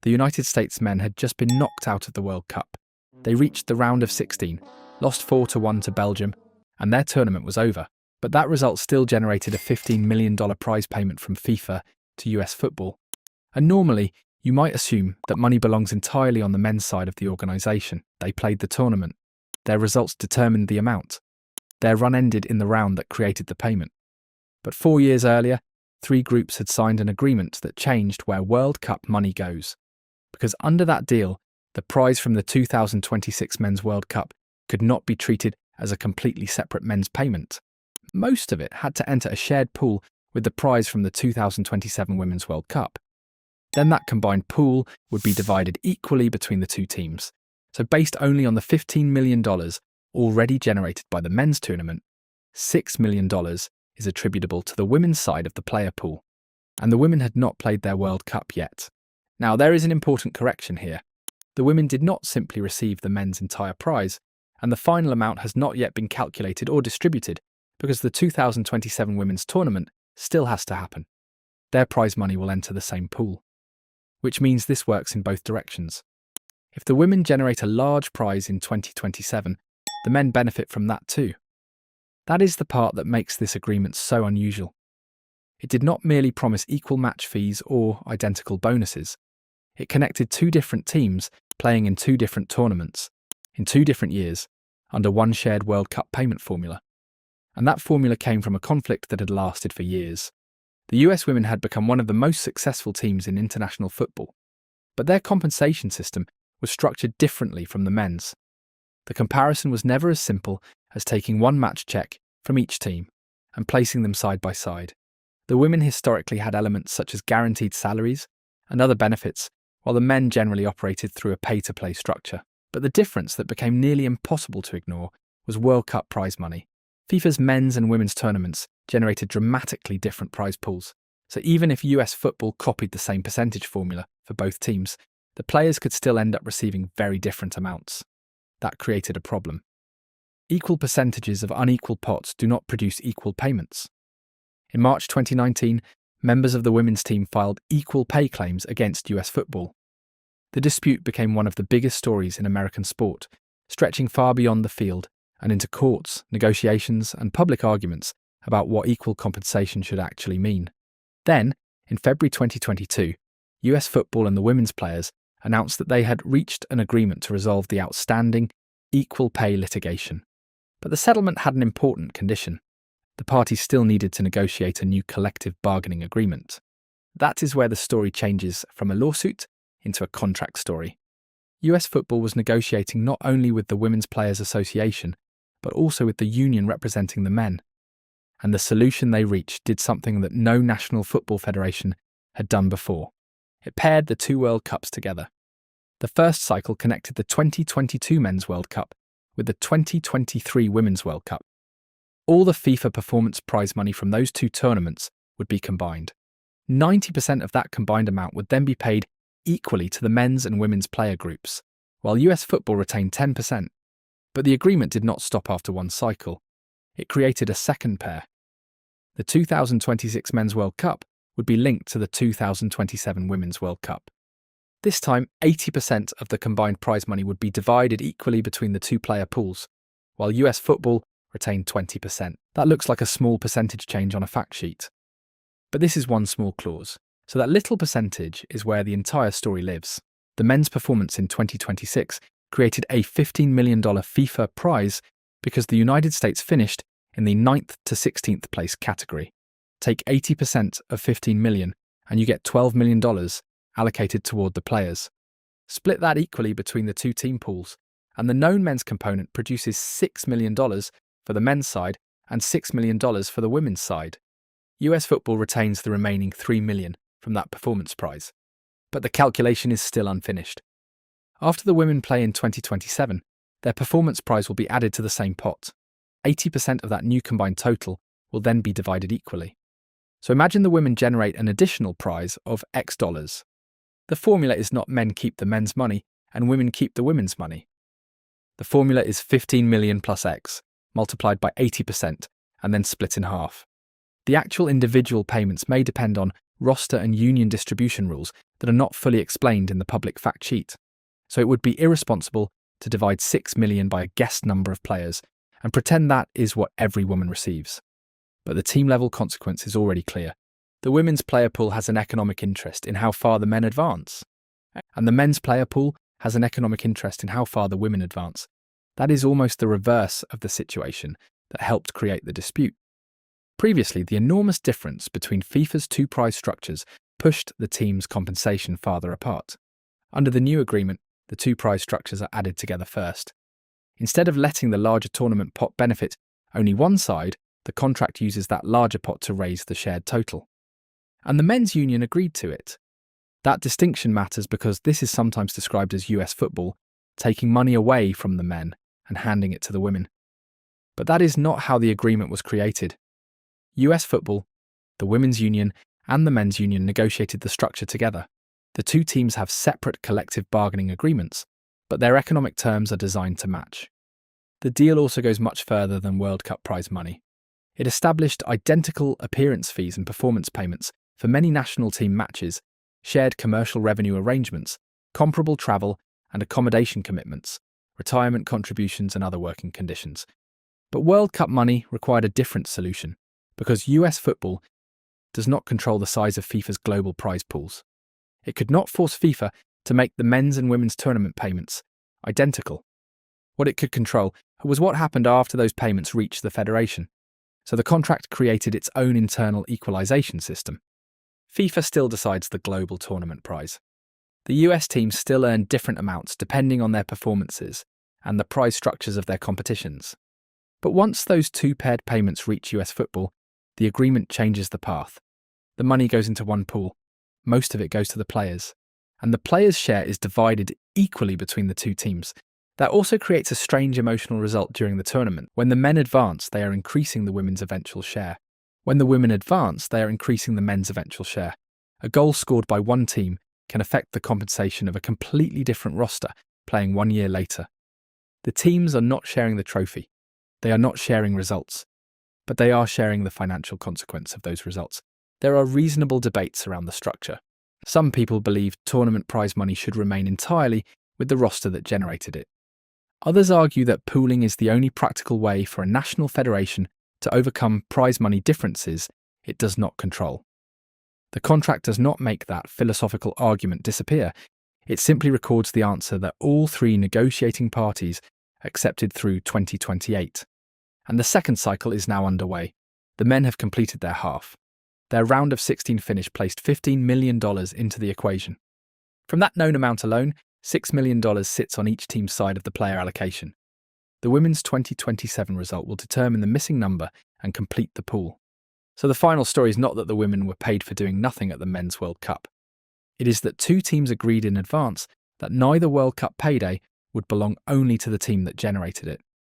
the United States men had just been knocked out of the World Cup. They reached the round of 16, lost 4-1 to Belgium, and their tournament was over. But that result still generated a $15 million prize payment from FIFA to US football. And normally, you might assume that money belongs entirely on the men's side of the organisation. They played the tournament. Their results determined the amount. Their run ended in the round that created the payment. But 4 years earlier, 3 groups had signed an agreement that changed where World Cup money goes. Because under that deal, the prize from the 2026 Men's World Cup could not be treated as a completely separate men's payment. Most of it had to enter a shared pool with the prize from the 2027 Women's World Cup. Then that combined pool would be divided equally between the two teams. So based only on the $15 million already generated by the men's tournament, $6 million is attributable to the women's side of the player pool. And the women had not played their World Cup yet. Now, there is an important correction here. The women did not simply receive the men's entire prize, and the final amount has not yet been calculated or distributed because the 2027 women's tournament still has to happen. Their prize money will enter the same pool, which means this works in both directions. If the women generate a large prize in 2027, the men benefit from that too. That is the part that makes this agreement so unusual. It did not merely promise equal match fees or identical bonuses. It connected 2 different teams playing in 2 different tournaments, in 2 different years, under one shared World Cup payment formula. And that formula came from a conflict that had lasted for years. The US women had become one of the most successful teams in international football, but their compensation system was structured differently from the men's. The comparison was never as simple as taking one match check from each team and placing them side by side. The women historically had elements such as guaranteed salaries and other benefits, while the men generally operated through a pay-to-play structure. But the difference that became nearly impossible to ignore was World Cup prize money. FIFA's men's and women's tournaments generated dramatically different prize pools, so even if US football copied the same percentage formula for both teams, the players could still end up receiving very different amounts. That created a problem. Equal percentages of unequal pots do not produce equal payments. In March 2019, members of the women's team filed equal pay claims against US football. The dispute became one of the biggest stories in American sport, stretching far beyond the field and into courts, negotiations, and public arguments about what equal compensation should actually mean. Then, in February 2022, US football and the women's players announced that they had reached an agreement to resolve the outstanding equal pay litigation. But the settlement had an important condition. The parties still needed to negotiate a new collective bargaining agreement. That is where the story changes from a lawsuit into a contract story. US football was negotiating not only with the Women's Players Association, but also with the union representing the men. And the solution they reached did something that no national football federation had done before. It paired the 2 World Cups together. The first cycle connected the 2022 Men's World Cup with the 2023 Women's World Cup. All the FIFA performance prize money from those 2 tournaments would be combined. 90% of that combined amount would then be paid equally to the men's and women's player groups, while US football retained 10%. But the agreement did not stop after one cycle. It created a second pair. The 2026 Men's World Cup would be linked to the 2027 Women's World Cup. This time, 80% of the combined prize money would be divided equally between the 2 player pools, while US football retained 20%. That looks like a small percentage change on a fact sheet. But this is one small clause, so that little percentage is where the entire story lives. The men's performance in 2026 created a $15 million FIFA prize because the United States finished in the 9th to 16th place category. Take 80% of $15 million and you get $12 million allocated toward the players. Split that equally between the 2 team pools, and the known men's component produces $6 million for the men's side and $6 million for the women's side. US football retains the remaining $3 million from that performance prize. But the calculation is still unfinished. After the women play in 2027, their performance prize will be added to the same pot. 80% of that new combined total will then be divided equally. So imagine the women generate an additional prize of X dollars. The formula is not men keep the men's money and women keep the women's money. The formula is 15 million plus X, multiplied by 80% and then split in half. The actual individual payments may depend on roster and union distribution rules, that are not fully explained in the public fact sheet. So it would be irresponsible to divide 6 million by a guessed number of players and pretend that is what every woman receives. But the team-level consequence is already clear. The women's player pool has an economic interest in how far the men advance, and the men's player pool has an economic interest in how far the women advance. That is almost the reverse of the situation that helped create the dispute. Previously, the enormous difference between FIFA's two prize structures pushed the team's compensation farther apart. Under the new agreement, the two prize structures are added together first. Instead of letting the larger tournament pot benefit only one side, the contract uses that larger pot to raise the shared total. And the men's union agreed to it. That distinction matters because this is sometimes described as US football, taking money away from the men and handing it to the women. But that is not how the agreement was created. US football, the women's union, and the men's union negotiated the structure together. The two teams have separate collective bargaining agreements, but their economic terms are designed to match. The deal also goes much further than World Cup prize money. It established identical appearance fees and performance payments for many national team matches, shared commercial revenue arrangements, comparable travel and accommodation commitments, retirement contributions and other working conditions. But World Cup money required a different solution, because US football does not control the size of FIFA's global prize pools. It could not force FIFA to make the men's and women's tournament payments identical. What it could control was what happened after those payments reached the federation. So the contract created its own internal equalization system. FIFA still decides the global tournament prize. The US teams still earn different amounts depending on their performances and the prize structures of their competitions. But once those two paired payments reach US football, the agreement changes the path. The money goes into one pool. Most of it goes to the players. And the players' share is divided equally between the two teams. That also creates a strange emotional result during the tournament. When the men advance, they are increasing the women's eventual share. When the women advance, they are increasing the men's eventual share. A goal scored by one team can affect the compensation of a completely different roster playing 1 year later. The teams are not sharing the trophy. They are not sharing results. But they are sharing the financial consequence of those results. There are reasonable debates around the structure. Some people believe tournament prize money should remain entirely with the roster that generated it. Others argue that pooling is the only practical way for a national federation to overcome prize money differences it does not control. The contract does not make that philosophical argument disappear. It simply records the answer that all three negotiating parties accepted through 2028. And the second cycle is now underway. The men have completed their half. Their round of 16 finish placed $15 million into the equation. From that known amount alone, $6 million sits on each team's side of the player allocation. The women's 2027 result will determine the missing number and complete the pool. So the final story is not that the women were paid for doing nothing at the Men's World Cup. It is that two teams agreed in advance that neither World Cup payday would belong only to the team that generated it.